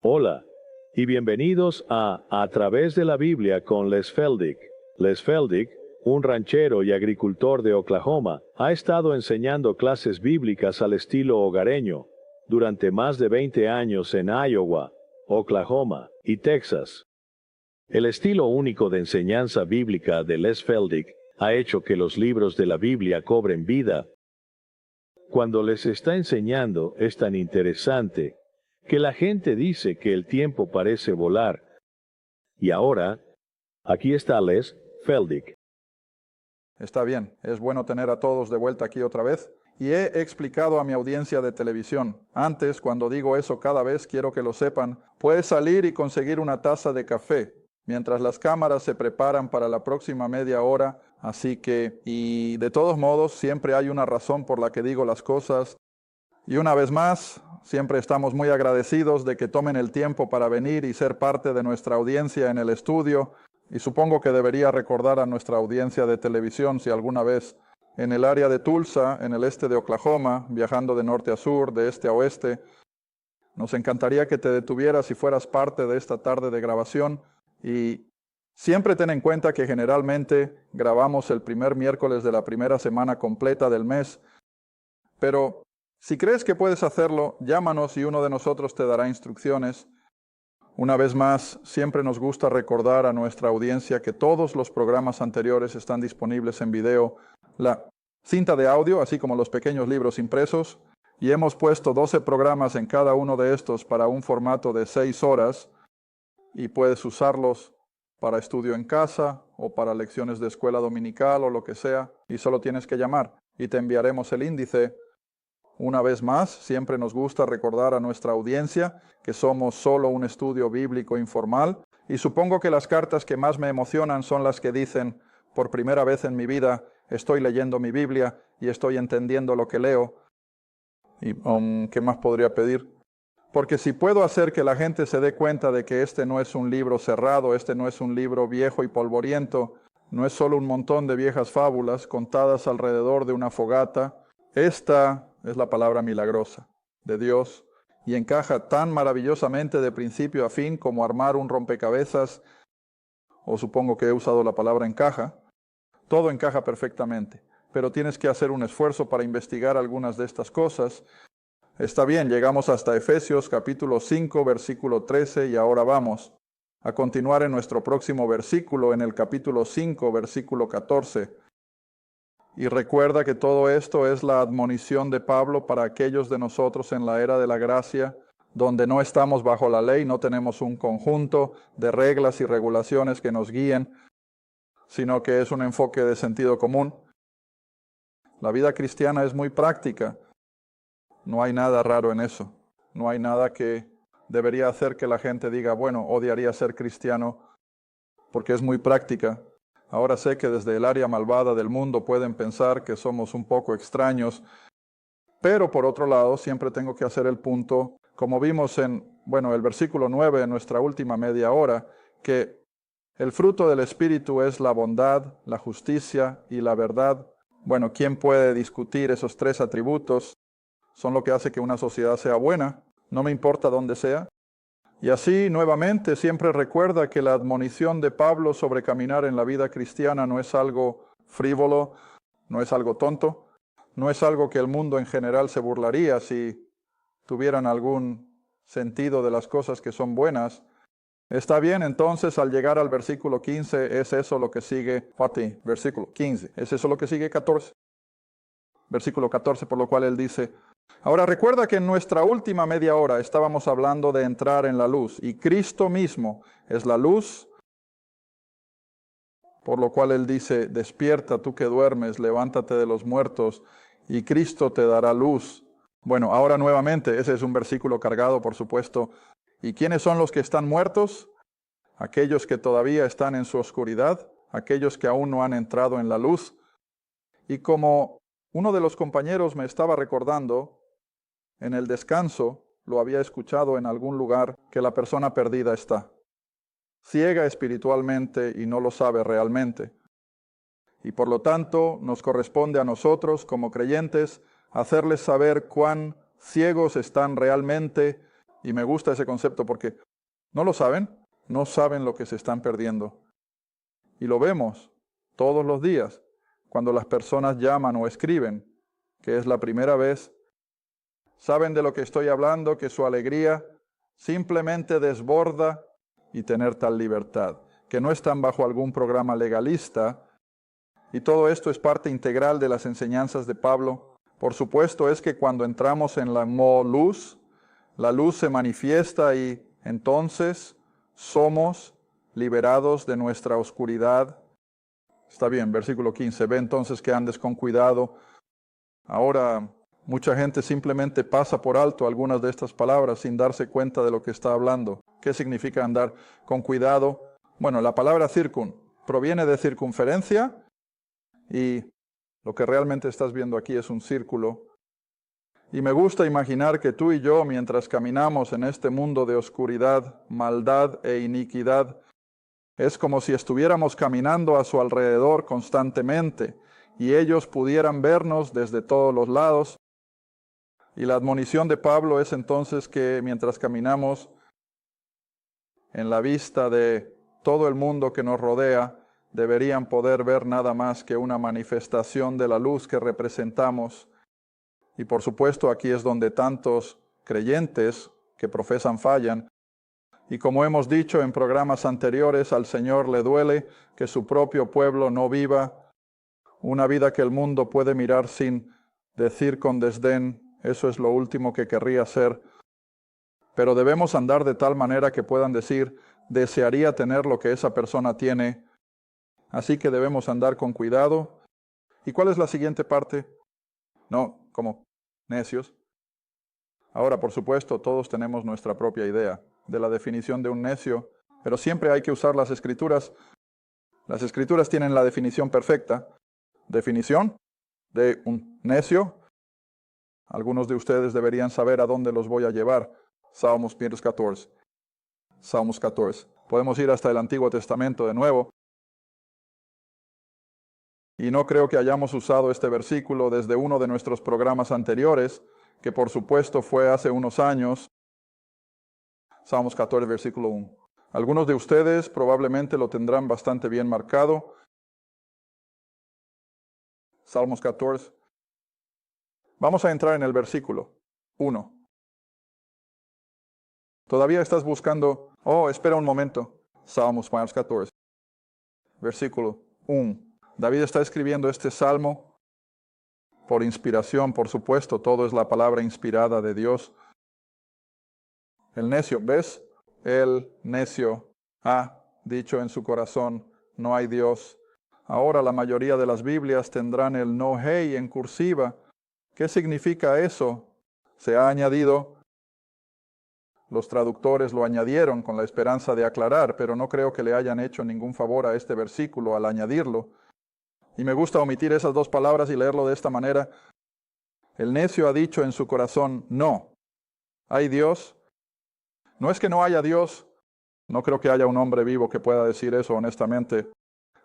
Hola, y bienvenidos a través de la Biblia con Les Feldick. Les Feldick, un ranchero y agricultor de Oklahoma, ha estado enseñando clases bíblicas al estilo hogareño durante más de 20 años en Iowa, Oklahoma y Texas. El estilo único de enseñanza bíblica de Les Feldick ha hecho que los libros de la Biblia cobren vida. Cuando les está enseñando es tan interesante que la gente dice que el tiempo parece volar. Y ahora, aquí está Les Feldick. Está bien, es bueno tener a todos de vuelta aquí otra vez. Y he explicado a mi audiencia de televisión. Antes, cuando digo eso cada vez, quiero que lo sepan, puedes salir y conseguir una taza de café mientras las cámaras se preparan para la próxima media hora. Así que, y de todos modos, siempre hay una razón por la que digo las cosas. Y una vez más, siempre estamos muy agradecidos de que tomen el tiempo para venir y ser parte de nuestra audiencia en el estudio. Y supongo que debería recordar a nuestra audiencia de televisión si alguna vez en el área de Tulsa, en el este de Oklahoma, viajando de norte a sur, de este a oeste, nos encantaría que te detuvieras y fueras parte de esta tarde de grabación. Y siempre ten en cuenta que generalmente grabamos el primer miércoles de la primera semana completa del mes. Pero si crees que puedes hacerlo, llámanos y uno de nosotros te dará instrucciones. Una vez más, siempre nos gusta recordar a nuestra audiencia que todos los programas anteriores están disponibles en video, la cinta de audio, así como los pequeños libros impresos, y hemos puesto 12 programas en cada uno de estos para un formato de 6 horas, y puedes usarlos para estudio en casa o para lecciones de escuela dominical o lo que sea, y solo tienes que llamar y te enviaremos el índice. Una vez más, siempre nos gusta recordar a nuestra audiencia que somos solo un estudio bíblico informal, y supongo que las cartas que más me emocionan son las que dicen, por primera vez en mi vida, estoy leyendo mi Biblia y estoy entendiendo lo que leo. ¿Y qué más podría pedir? Porque si puedo hacer que la gente se dé cuenta de que este no es un libro cerrado, este no es un libro viejo y polvoriento, no es solo un montón de viejas fábulas contadas alrededor de una fogata, esta es la palabra milagrosa de Dios y encaja tan maravillosamente de principio a fin como armar un rompecabezas, o supongo que he usado la palabra encaja. Todo encaja perfectamente, pero tienes que hacer un esfuerzo para investigar algunas de estas cosas. Está bien, llegamos hasta Efesios capítulo 5, versículo 13, y ahora vamos a continuar en nuestro próximo versículo, en el capítulo 5, versículo 14. Y recuerda que todo esto es la admonición de Pablo para aquellos de nosotros en la era de la gracia, donde no estamos bajo la ley, no tenemos un conjunto de reglas y regulaciones que nos guíen, sino que es un enfoque de sentido común. La vida cristiana es muy práctica. No hay nada raro en eso. No hay nada que debería hacer que la gente diga, bueno, odiaría ser cristiano, porque es muy práctica. Ahora sé que desde el área malvada del mundo pueden pensar que somos un poco extraños, pero por otro lado siempre tengo que hacer el punto, como vimos en, el versículo 9 en nuestra última media hora, que el fruto del Espíritu es la bondad, la justicia y la verdad. Bueno, ¿quién puede discutir esos tres atributos? Son lo que hace que una sociedad sea buena, no me importa dónde sea. Y así, nuevamente, siempre recuerda que la admonición de Pablo sobre caminar en la vida cristiana no es algo frívolo, no es algo tonto, no es algo que el mundo en general se burlaría si tuvieran algún sentido de las cosas que son buenas. Está bien, entonces, al llegar al versículo 15, ¿es eso lo que sigue? Versículo 15, ¿es eso lo que sigue 14? Versículo 14, por lo cual él dice, ahora recuerda que en nuestra última media hora estábamos hablando de entrar en la luz, y Cristo mismo es la luz, por lo cual él dice, despierta tú que duermes, levántate de los muertos, y Cristo te dará luz. Bueno, ahora nuevamente, ese es un versículo cargado, por supuesto. ¿Y quiénes son los que están muertos? Aquellos que todavía están en su oscuridad, aquellos que aún no han entrado en la luz. Y como uno de los compañeros me estaba recordando, en el descanso, lo había escuchado en algún lugar, que la persona perdida está ciega espiritualmente y no lo sabe realmente. Y por lo tanto, nos corresponde a nosotros, como creyentes, hacerles saber cuán ciegos están realmente Y me gusta ese concepto porque no lo saben, no saben lo que se están perdiendo. Y lo vemos todos los días cuando las personas llaman o escriben, que es la primera vez. Saben de lo que estoy hablando, que su alegría simplemente desborda y tener tal libertad, que no están bajo algún programa legalista. Y todo esto es parte integral de las enseñanzas de Pablo. Por supuesto es que cuando entramos en la luz, la luz se manifiesta y entonces somos liberados de nuestra oscuridad. Está bien, versículo 15. Ve entonces que andes con cuidado. Ahora, mucha gente simplemente pasa por alto algunas de estas palabras sin darse cuenta de lo que está hablando. ¿Qué significa andar con cuidado? Bueno, la palabra circun proviene de circunferencia y lo que realmente estás viendo aquí es un círculo. Y me gusta imaginar que tú y yo, mientras caminamos en este mundo de oscuridad, maldad e iniquidad, es como si estuviéramos caminando a su alrededor constantemente y ellos pudieran vernos desde todos los lados. Y la admonición de Pablo es entonces que mientras caminamos en la vista de todo el mundo que nos rodea, deberían poder ver nada más que una manifestación de la luz que representamos. Y por supuesto aquí es donde tantos creyentes que profesan fallan. Y como hemos dicho en programas anteriores, al Señor le duele que su propio pueblo no viva una vida que el mundo puede mirar sin decir con desdén, eso es lo último que querría hacer. Pero debemos andar de tal manera que puedan decir, desearía tener lo que esa persona tiene. Así que debemos andar con cuidado. ¿Y cuál es la siguiente parte? No, como necios. Ahora, por supuesto, todos tenemos nuestra propia idea de la definición de un necio, pero siempre hay que usar las Escrituras. Las Escrituras tienen la definición perfecta. Definición de un necio. Algunos de ustedes deberían saber a dónde los voy a llevar. Salmos 14. Salmos 14. Podemos ir hasta el Antiguo Testamento de nuevo. Y no creo que hayamos usado este versículo desde uno de nuestros programas anteriores, que por supuesto fue hace unos años. Salmos 14, versículo 1. Algunos de ustedes probablemente lo tendrán bastante bien marcado. Salmos 14. Vamos a entrar en el versículo 1. Todavía estás buscando. Oh, espera un momento. Salmos 14. Versículo 1. David está escribiendo este salmo por inspiración, por supuesto. Todo es la palabra inspirada de Dios. El necio, ¿ves? El necio ha dicho en su corazón, no hay Dios. Ahora la mayoría de las Biblias tendrán el no hey en cursiva. ¿Qué significa eso? Se ha añadido. Los traductores lo añadieron con la esperanza de aclarar, pero no creo que le hayan hecho ningún favor a este versículo al añadirlo. Y me gusta omitir esas dos palabras y leerlo de esta manera. El necio ha dicho en su corazón, no. ¿Hay Dios? No es que no haya Dios. No creo que haya un hombre vivo que pueda decir eso honestamente.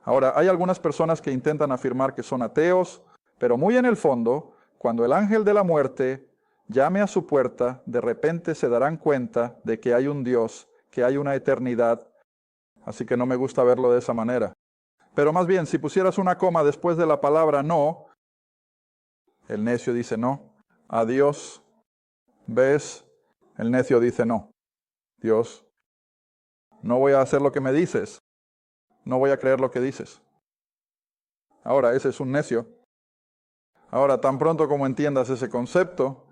Ahora, hay algunas personas que intentan afirmar que son ateos, pero muy en el fondo, cuando el ángel de la muerte llame a su puerta, de repente se darán cuenta de que hay un Dios, que hay una eternidad. Así que no me gusta verlo de esa manera. Pero más bien, si pusieras una coma después de la palabra no, el necio dice no. A Dios, ¿ves? El necio dice no. Dios, no voy a hacer lo que me dices. No voy a creer lo que dices. Ahora, ese es un necio. Ahora, tan pronto como entiendas ese concepto,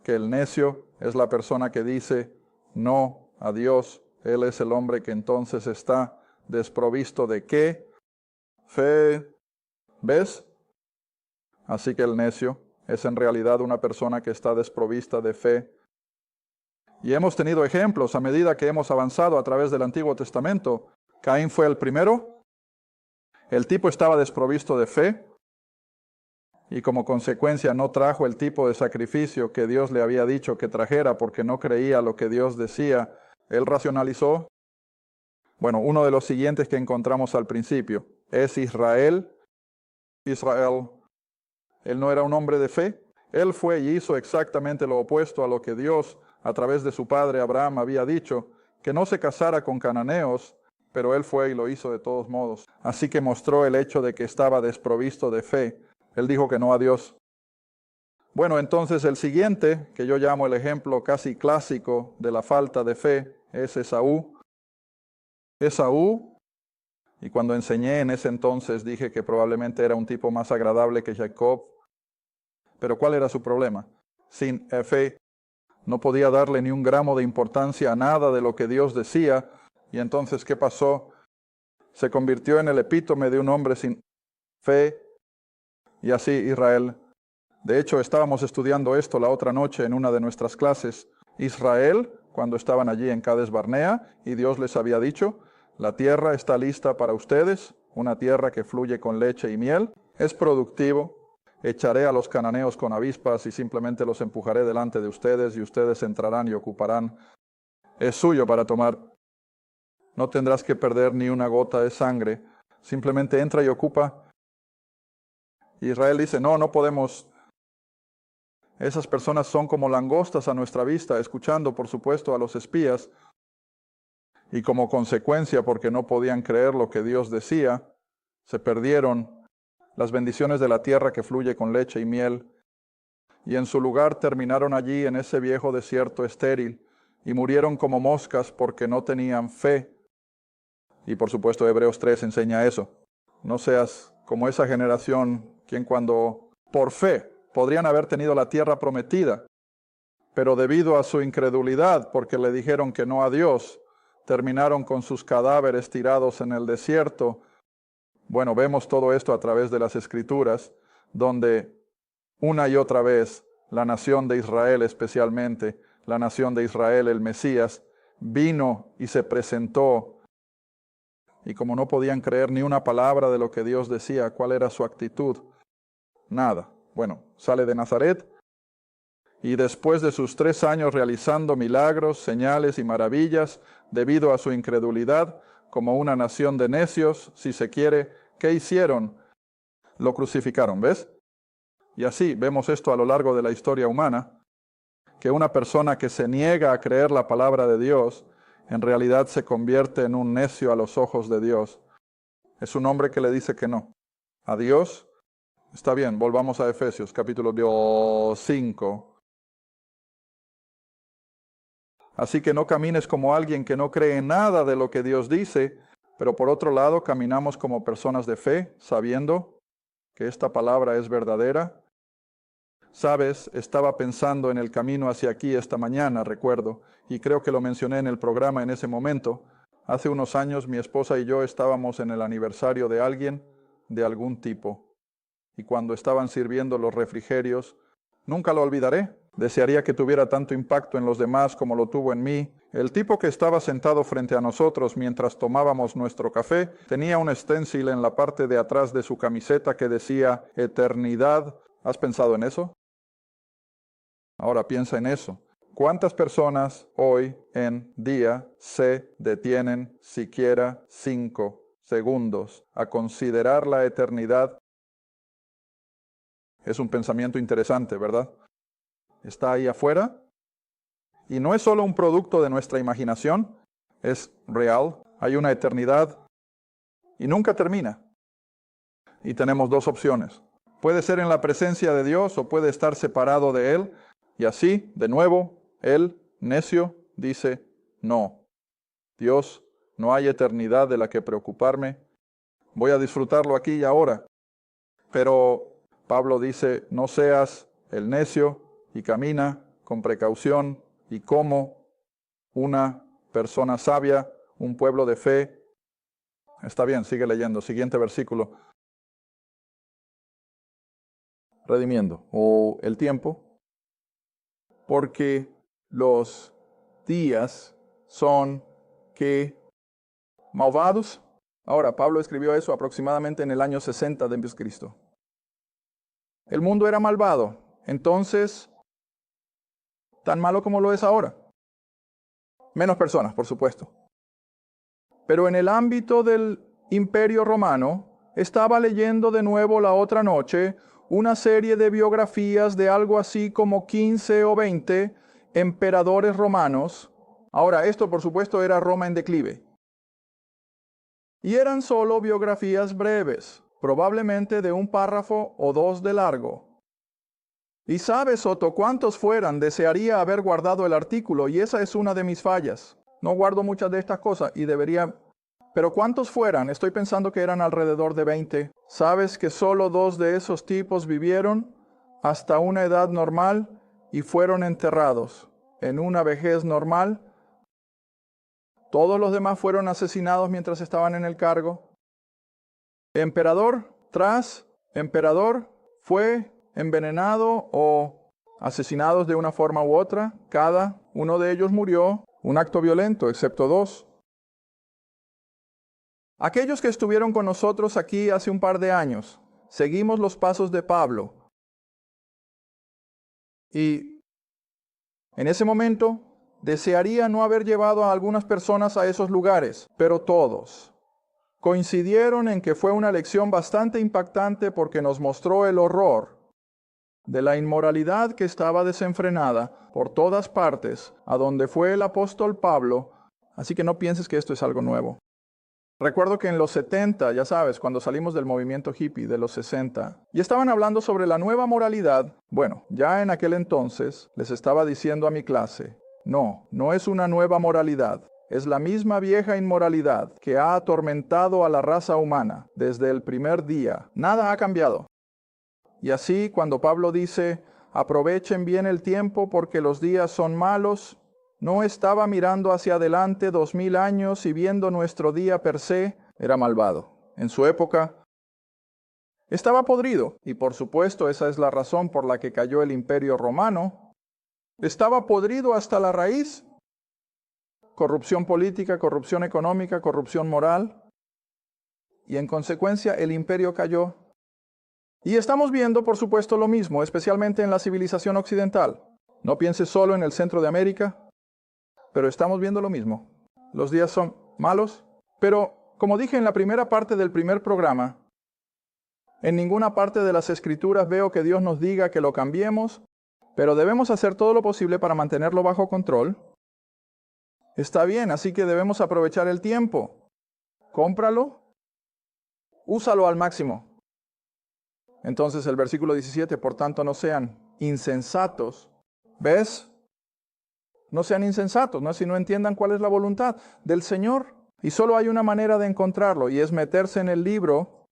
que el necio es la persona que dice no a Dios, él es el hombre que entonces está desprovisto de ¿qué? Fe. ¿Ves? Así que el necio es en realidad una persona que está desprovista de fe. Y hemos tenido ejemplos a medida que hemos avanzado a través del Antiguo Testamento. Caín fue el primero. El tipo estaba desprovisto de fe. Y como consecuencia no trajo el tipo de sacrificio que Dios le había dicho que trajera porque no creía lo que Dios decía. Él racionalizó. Bueno, uno de los siguientes que encontramos al principio es Israel. Israel, él no era un hombre de fe. Él fue y hizo exactamente lo opuesto a lo que Dios, a través de su padre Abraham, había dicho, que no se casara con cananeos, pero él fue y lo hizo de todos modos. Así que mostró el hecho de que estaba desprovisto de fe. Él dijo que no a Dios. Bueno, entonces el siguiente, que yo llamo el ejemplo casi clásico de la falta de fe, es Esaú. Esaú, y cuando enseñé en ese entonces dije que probablemente era un tipo más agradable que Jacob. Pero ¿cuál era su problema? Sin fe, no podía darle ni un gramo de importancia a nada de lo que Dios decía. Y entonces, ¿qué pasó? Se convirtió en el epítome de un hombre sin fe. Y así Israel. De hecho, estábamos estudiando esto la otra noche en una de nuestras clases. Israel, cuando estaban allí en Cades Barnea, y Dios les había dicho, la tierra está lista para ustedes, una tierra que fluye con leche y miel, es productivo. Echaré a los cananeos con avispas y simplemente los empujaré delante de ustedes y ustedes entrarán y ocuparán. Es suyo para tomar. No tendrás que perder ni una gota de sangre. Simplemente entra y ocupa. Israel dice, no podemos. Esas personas son como langostas a nuestra vista, escuchando por supuesto a los espías. Y como consecuencia, porque no podían creer lo que Dios decía, se perdieron las bendiciones de la tierra que fluye con leche y miel, y en su lugar terminaron allí en ese viejo desierto estéril, y murieron como moscas porque no tenían fe. Y por supuesto Hebreos 3 enseña eso. No seas como esa generación, quien cuando por fe podrían haber tenido la tierra prometida, pero debido a su incredulidad, porque le dijeron que no a Dios, terminaron con sus cadáveres tirados en el desierto. Bueno, vemos todo esto a través de las Escrituras, donde una y otra vez la nación de Israel, especialmente la nación de Israel, el Mesías, vino y se presentó. Y como no podían creer ni una palabra de lo que Dios decía, ¿cuál era su actitud? Nada. Bueno, sale de Nazaret y después de sus 3 años realizando milagros, señales y maravillas, debido a su incredulidad, como una nación de necios, si se quiere, ¿qué hicieron? Lo crucificaron, ¿ves? Y así vemos esto a lo largo de la historia humana, que una persona que se niega a creer la palabra de Dios, en realidad se convierte en un necio a los ojos de Dios. Es un hombre que le dice que no. A Dios, está bien, volvamos a Efesios, capítulo 5. Así que no camines como alguien que no cree en nada de lo que Dios dice, pero por otro lado caminamos como personas de fe, sabiendo que esta palabra es verdadera. Sabes, estaba pensando en el camino hacia aquí esta mañana, recuerdo, y creo que lo mencioné en el programa en ese momento. Hace unos años mi esposa y yo estábamos en el aniversario de alguien de algún tipo. Y cuando estaban sirviendo los refrigerios, nunca lo olvidaré. Desearía que tuviera tanto impacto en los demás como lo tuvo en mí. El tipo que estaba sentado frente a nosotros mientras tomábamos nuestro café tenía un stencil en la parte de atrás de su camiseta que decía eternidad. ¿Has pensado en eso? Ahora piensa en eso. ¿Cuántas personas hoy en día se detienen siquiera 5 segundos a considerar la eternidad? Es un pensamiento interesante, ¿verdad? Está ahí afuera y no es solo un producto de nuestra imaginación, es real. Hay una eternidad y nunca termina. Y tenemos 2 opciones. Puede ser en la presencia de Dios o puede estar separado de Él. Y así, de nuevo, el necio dice, no. Dios, no hay eternidad de la que preocuparme. Voy a disfrutarlo aquí y ahora. Pero Pablo dice, no seas el necio y camina con precaución y como una persona sabia, un pueblo de fe. Está bien, sigue leyendo. Siguiente versículo. Redimiendo, o el tiempo. Porque los días son que malvados. Ahora, Pablo escribió eso aproximadamente en el año 60 de Cristo. El mundo era malvado, entonces, tan malo como lo es ahora. Menos personas, por supuesto. Pero en el ámbito del Imperio Romano, estaba leyendo de nuevo la otra noche una serie de biografías de algo así como 15 o 20 emperadores romanos. Ahora, esto por supuesto era Roma en declive. Y eran solo biografías breves, probablemente de un párrafo o dos de largo. Y sabes, Otto, cuántos fueran, desearía haber guardado el artículo, y esa es una de mis fallas. No guardo muchas de estas cosas y debería... Pero cuántos fueran, estoy pensando que eran alrededor de 20. ¿Sabes que solo 2 de esos tipos vivieron hasta una edad normal y fueron enterrados en una vejez normal? Todos los demás fueron asesinados mientras estaban en el cargo. Emperador tras emperador fue envenenado o asesinados de una forma u otra. Cada uno de ellos murió un acto violento, excepto 2. Aquellos que estuvieron con nosotros aquí hace un par de años, seguimos los pasos de Pablo. Y en ese momento desearía no haber llevado a algunas personas a esos lugares, pero todos coincidieron en que fue una lección bastante impactante porque nos mostró el horror de la inmoralidad que estaba desenfrenada por todas partes, a donde fue el apóstol Pablo, así que no pienses que esto es algo nuevo. Recuerdo que en los 70, ya sabes, cuando salimos del movimiento hippie de los 60, y estaban hablando sobre la nueva moralidad, bueno, ya en aquel entonces les estaba diciendo a mi clase, no es una nueva moralidad, es la misma vieja inmoralidad que ha atormentado a la raza humana desde el primer día. Nada ha cambiado. Y así, cuando Pablo dice, aprovechen bien el tiempo porque los días son malos, no estaba mirando hacia adelante 2000 años y viendo nuestro día per se, era malvado. En su época, estaba podrido, y por supuesto esa es la razón por la que cayó el Imperio Romano. Estaba podrido hasta la raíz. Corrupción política, corrupción económica, corrupción moral. Y en consecuencia el imperio cayó. Y estamos viendo, por supuesto, lo mismo, especialmente en la civilización occidental. No pienses solo en el centro de América, pero estamos viendo lo mismo. Los días son malos, pero como dije en la primera parte del primer programa, en ninguna parte de las Escrituras veo que Dios nos diga que lo cambiemos, pero debemos hacer todo lo posible para mantenerlo bajo control. Está bien, así que debemos aprovechar el tiempo. Cómpralo, úsalo al máximo. Entonces el versículo 17, por tanto no sean insensatos. ¿Ves? No sean insensatos, ¿no? Si no entiendan cuál es la voluntad del Señor. Y solo hay una manera de encontrarlo, y es meterse en el libro.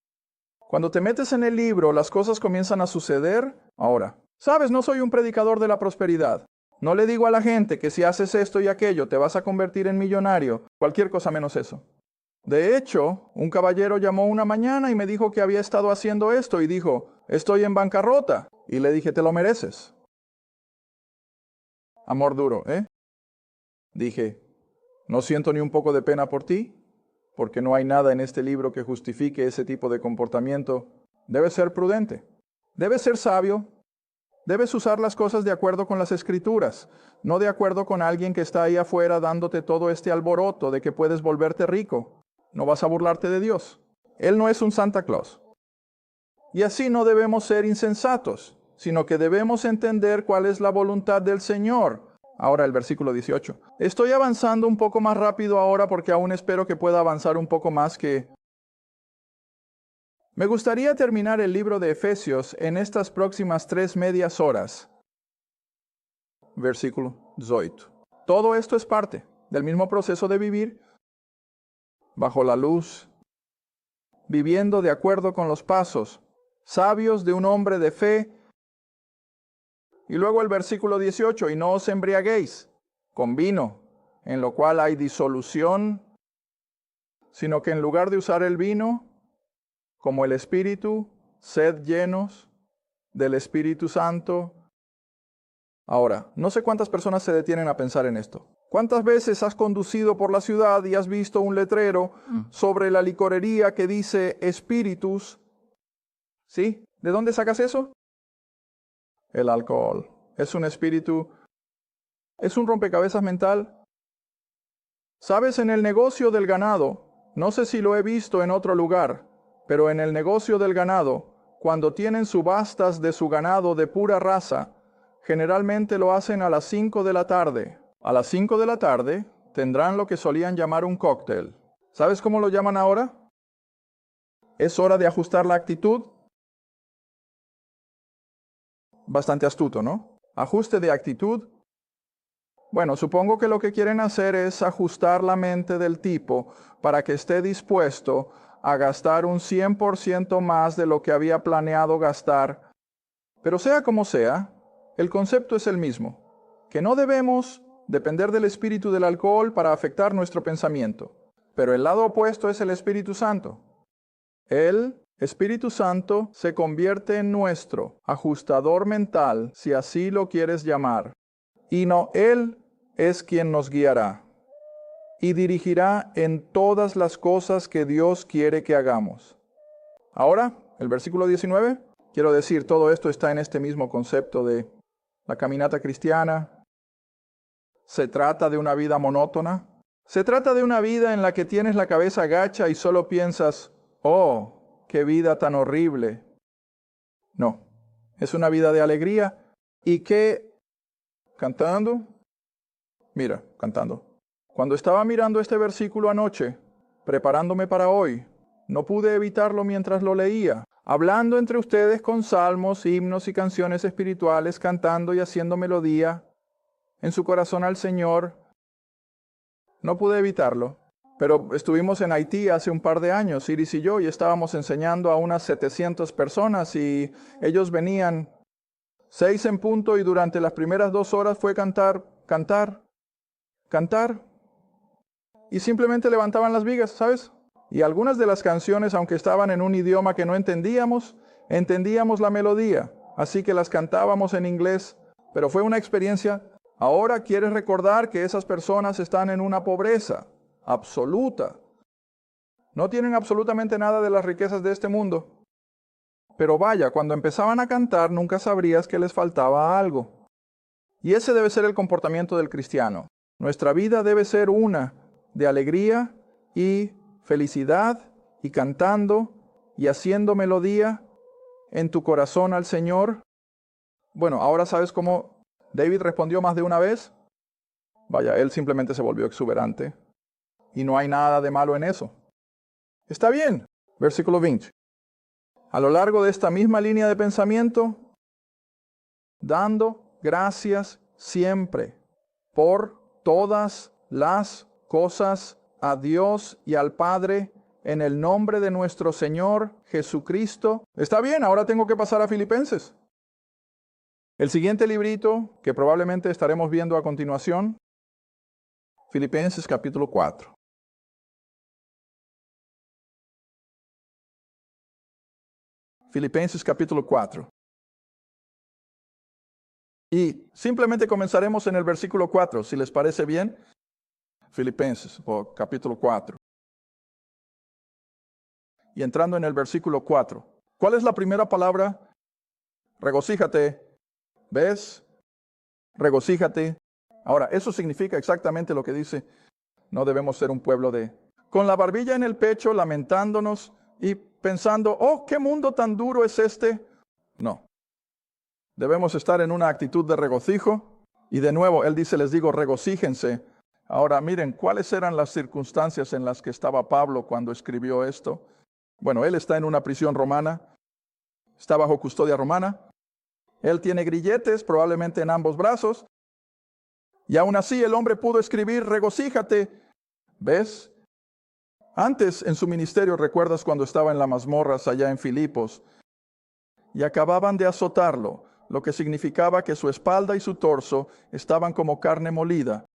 Cuando te metes en el libro, las cosas comienzan a suceder. Ahora, sabes, no soy un predicador de la prosperidad. No le digo a la gente que si haces esto y aquello te vas a convertir en millonario. Cualquier cosa menos eso. De hecho, un caballero llamó una mañana y me dijo que había estado haciendo esto y dijo, estoy en bancarrota. Y le dije, te lo mereces. Amor duro, ¿eh? Dije, no siento ni un poco de pena por ti, porque no hay nada en este libro que justifique ese tipo de comportamiento. Debes ser prudente, debes ser sabio, debes usar las cosas de acuerdo con las Escrituras, no de acuerdo con alguien que está ahí afuera dándote todo este alboroto de que puedes volverte rico. No vas a burlarte de Dios. Él no es un Santa Claus. Y así no debemos ser insensatos, sino que debemos entender cuál es la voluntad del Señor. Ahora el versículo 18. Estoy avanzando un poco más rápido ahora porque aún espero que pueda avanzar un poco más que... Me gustaría terminar el libro de Efesios en estas próximas 3 medias horas. Versículo 18. Todo esto es parte del mismo proceso de vivir bajo la luz, viviendo de acuerdo con los pasos sabios de un hombre de fe. Y luego el versículo 18, y no os embriaguéis con vino, en lo cual hay disolución, sino que en lugar de usar el vino, como el Espíritu, sed llenos del Espíritu Santo. Ahora, no sé cuántas personas se detienen a pensar en esto. ¿Cuántas veces has conducido por la ciudad y has visto un letrero sobre la licorería que dice espíritus? ¿Sí? ¿De dónde sacas eso? El alcohol. Es un espíritu. Es un rompecabezas mental. ¿Sabes? En el negocio del ganado, no sé si lo he visto en otro lugar, pero en el negocio del ganado, cuando tienen subastas de su ganado de pura raza, generalmente lo hacen a las 5 de la tarde. A las 5 de la tarde tendrán lo que solían llamar un cóctel. ¿Sabes cómo lo llaman ahora? ¿Es hora de ajustar la actitud? Bastante astuto, ¿no? Ajuste de actitud. Bueno, supongo que lo que quieren hacer es ajustar la mente del tipo para que esté dispuesto a gastar un 100% más de lo que había planeado gastar. Pero sea como sea, el concepto es el mismo, que no debemos depender del espíritu del alcohol para afectar nuestro pensamiento. Pero el lado opuesto es el Espíritu Santo. El Espíritu Santo se convierte en nuestro ajustador mental, si así lo quieres llamar. Y no, Él es quien nos guiará y dirigirá en todas las cosas que Dios quiere que hagamos. Ahora, el versículo 19, quiero decir, todo esto está en este mismo concepto de la caminata cristiana. Se trata de una vida monótona. Se trata de una vida en la que tienes la cabeza gacha y solo piensas, oh, qué vida tan horrible. No, es una vida de alegría y que, cantando, mira, cantando. Cuando estaba mirando este versículo anoche, preparándome para hoy, no pude evitarlo mientras lo leía, hablando entre ustedes con salmos, himnos y canciones espirituales, cantando y haciendo melodía en su corazón al Señor. No pude evitarlo, pero estuvimos en Haití hace un par de años, Iris y yo, y estábamos enseñando a unas 700 personas y ellos venían 6 en punto y durante las primeras 2 horas fue cantar, cantar, cantar. Y simplemente levantaban las vigas, ¿sabes? Y algunas de las canciones, aunque estaban en un idioma que no entendíamos, entendíamos la melodía. Así que las cantábamos en inglés, pero fue una experiencia. Ahora quieres recordar que esas personas están en una pobreza absoluta. No tienen absolutamente nada de las riquezas de este mundo. Pero vaya, cuando empezaban a cantar nunca sabrías que les faltaba algo. Y ese debe ser el comportamiento del cristiano. Nuestra vida debe ser una de alegría y felicidad y cantando y haciendo melodía en tu corazón al Señor. Bueno, ahora sabes cómo David respondió más de una vez. Vaya, él simplemente se volvió exuberante y no hay nada de malo en eso. Está bien. Versículo 20. A lo largo de esta misma línea de pensamiento, dando gracias siempre por todas las cosas a Dios y al Padre en el nombre de nuestro Señor Jesucristo. Está bien, ahora tengo que pasar a Filipenses. El siguiente librito que probablemente estaremos viendo a continuación, Filipenses capítulo 4. Filipenses capítulo 4. Y simplemente comenzaremos en el versículo 4, si les parece bien. Filipenses, capítulo 4. Y entrando en el versículo 4. ¿Cuál es la primera palabra? Regocíjate. ¿Ves? Regocíjate. Ahora, eso significa exactamente lo que dice. No debemos ser un pueblo con la barbilla en el pecho, lamentándonos y pensando, oh, ¿qué mundo tan duro es este? No. Debemos estar en una actitud de regocijo. Y de nuevo, él dice, les digo, regocíjense. Ahora, miren, ¿cuáles eran las circunstancias en las que estaba Pablo cuando escribió esto? Bueno, él está en una prisión romana. Está bajo custodia romana. Él tiene grilletes, probablemente en ambos brazos. Y aún así el hombre pudo escribir, regocíjate. ¿Ves? Antes en su ministerio, ¿recuerdas cuando estaba en las mazmorras allá en Filipos? Y acababan de azotarlo, lo que significaba que su espalda y su torso estaban como carne molida.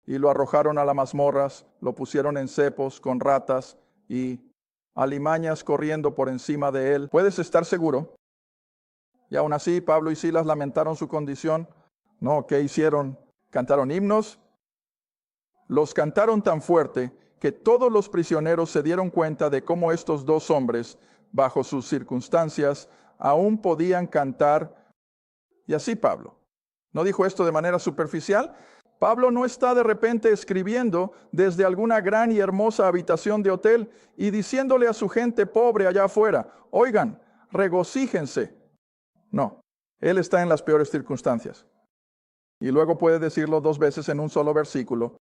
Y lo arrojaron a las mazmorras, lo pusieron en cepos con ratas y alimañas corriendo por encima de él. Puedes estar seguro. Y aún así Pablo y Silas lamentaron su condición. No, ¿qué hicieron? ¿Cantaron himnos? Los cantaron tan fuerte que todos los prisioneros se dieron cuenta de cómo estos dos hombres, bajo sus circunstancias, aún podían cantar. Y así Pablo. ¿No dijo esto de manera superficial? Pablo no está de repente escribiendo desde alguna gran y hermosa habitación de hotel y diciéndole a su gente pobre allá afuera, oigan, regocíjense. No, Él está en las peores circunstancias. Y luego puede decirlo 2 veces en un solo versículo.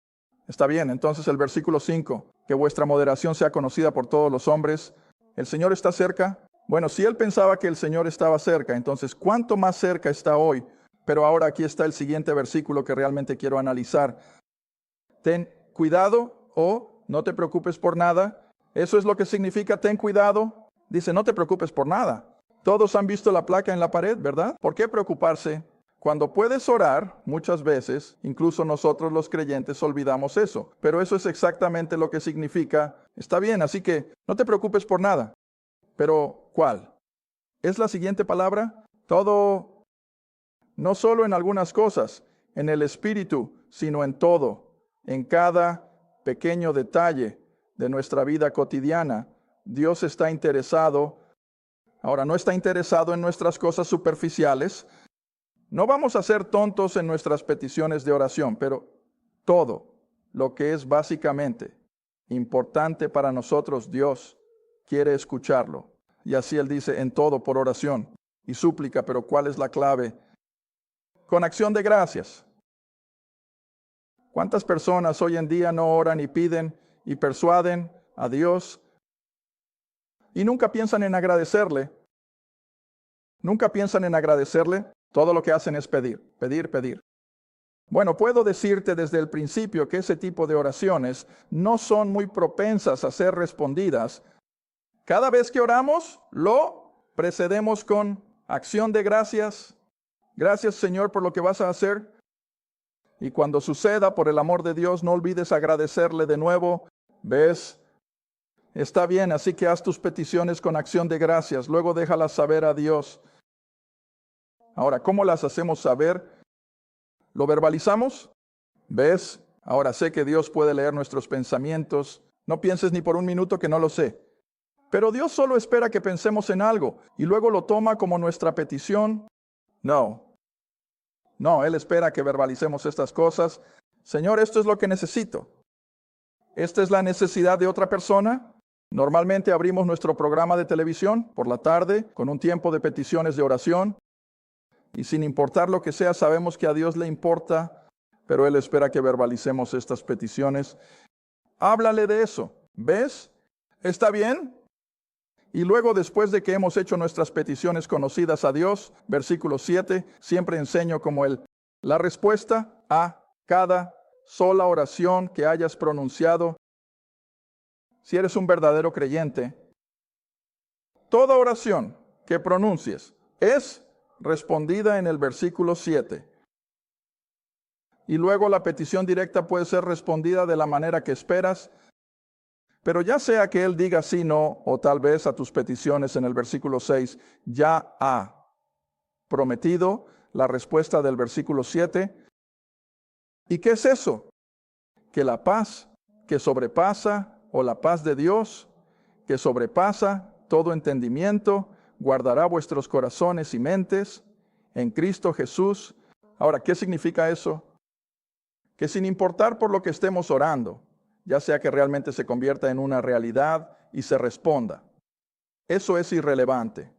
Está bien, entonces el versículo 5, que vuestra moderación sea conocida por todos los hombres. ¿El Señor está cerca? Bueno, si Él pensaba que el Señor estaba cerca, entonces ¿cuánto más cerca está hoy? Pero ahora aquí está el siguiente versículo que realmente quiero analizar. Ten cuidado o no te preocupes por nada. Eso es lo que significa ten cuidado. Dice, no te preocupes por nada. Todos han visto la placa en la pared, ¿verdad? ¿Por qué preocuparse? Cuando puedes orar, muchas veces, incluso nosotros los creyentes olvidamos eso. Pero eso es exactamente lo que significa. Está bien, así que no te preocupes por nada. Pero, ¿cuál? ¿Es la siguiente palabra? Todo, no solo en algunas cosas, en el espíritu, sino en todo, en cada pequeño detalle de nuestra vida cotidiana. Dios está interesado. Ahora, no está interesado en nuestras cosas superficiales. No vamos a ser tontos en nuestras peticiones de oración, pero todo lo que es básicamente importante para nosotros, Dios quiere escucharlo. Y así Él dice, en todo por oración y súplica, pero ¿cuál es la clave? Con acción de gracias. ¿Cuántas personas hoy en día no oran y piden y persuaden a Dios y nunca piensan en agradecerle? Nunca piensan en agradecerle. Todo lo que hacen es pedir, pedir, pedir. Bueno, puedo decirte desde el principio que ese tipo de oraciones no son muy propensas a ser respondidas. Cada vez que oramos, lo precedemos con acción de gracias. Gracias, Señor, por lo que vas a hacer. Y cuando suceda, por el amor de Dios, no olvides agradecerle de nuevo. ¿Ves? Está bien, así que haz tus peticiones con acción de gracias. Luego déjalas saber a Dios. Ahora, ¿cómo las hacemos saber? ¿Lo verbalizamos? ¿Ves? Ahora sé que Dios puede leer nuestros pensamientos. No pienses ni por un minuto que no lo sé. Pero Dios solo espera que pensemos en algo y luego lo toma como nuestra petición. No, Él espera que verbalicemos estas cosas. Señor, esto es lo que necesito. ¿Esta es la necesidad de otra persona? Normalmente abrimos nuestro programa de televisión por la tarde con un tiempo de peticiones de oración. Y sin importar lo que sea, sabemos que a Dios le importa, pero Él espera que verbalicemos estas peticiones. Háblale de eso. ¿Ves? ¿Está bien? Y luego, después de que hemos hecho nuestras peticiones conocidas a Dios, versículo 7, siempre enseño como la respuesta a cada sola oración que hayas pronunciado. Si eres un verdadero creyente, toda oración que pronuncies es respondida en el versículo 7. Y luego la petición directa puede ser respondida de la manera que esperas, pero ya sea que Él diga sí, no, o tal vez a tus peticiones en el versículo 6, ya ha prometido la respuesta del versículo 7. ¿Y qué es eso? Que la paz que sobrepasa, o la paz de Dios, que sobrepasa todo entendimiento, guardará vuestros corazones y mentes en Cristo Jesús. Ahora, ¿qué significa eso? Que sin importar por lo que estemos orando, ya sea que realmente se convierta en una realidad y se responda, eso es irrelevante.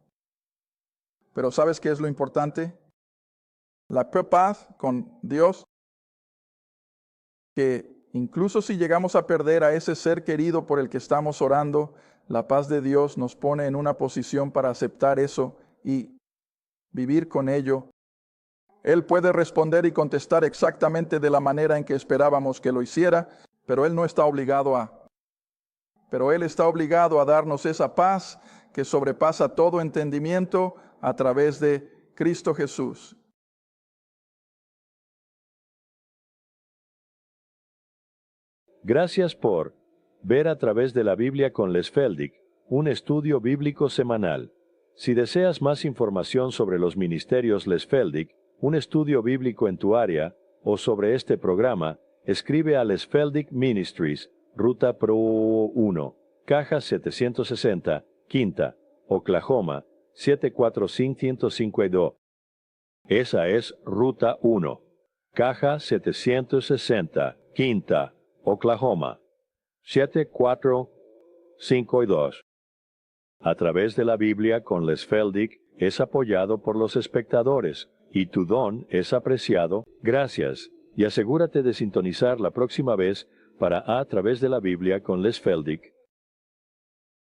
Pero ¿sabes qué es lo importante? La paz con Dios, que incluso si llegamos a perder a ese ser querido por el que estamos orando, la paz de Dios nos pone en una posición para aceptar eso y vivir con ello. Él puede responder y contestar exactamente de la manera en que esperábamos que lo hiciera, pero Él no está obligado a. Pero Él está obligado a darnos esa paz que sobrepasa todo entendimiento a través de Cristo Jesús. Gracias por ver a través de la Biblia con Les Feldick, un estudio bíblico semanal. Si deseas más información sobre los ministerios Les Feldick, un estudio bíblico en tu área, o sobre este programa, escribe a Les Feldick Ministries, Ruta Pro 1, Caja 760, Quinta, Oklahoma, 74552. Esa es Ruta 1, Caja 760, Quinta, Oklahoma, 74552. A través de la Biblia con Les Feldick es apoyado por los espectadores, y tu don es apreciado. Gracias, y asegúrate de sintonizar la próxima vez para A través de la Biblia con Les Feldick.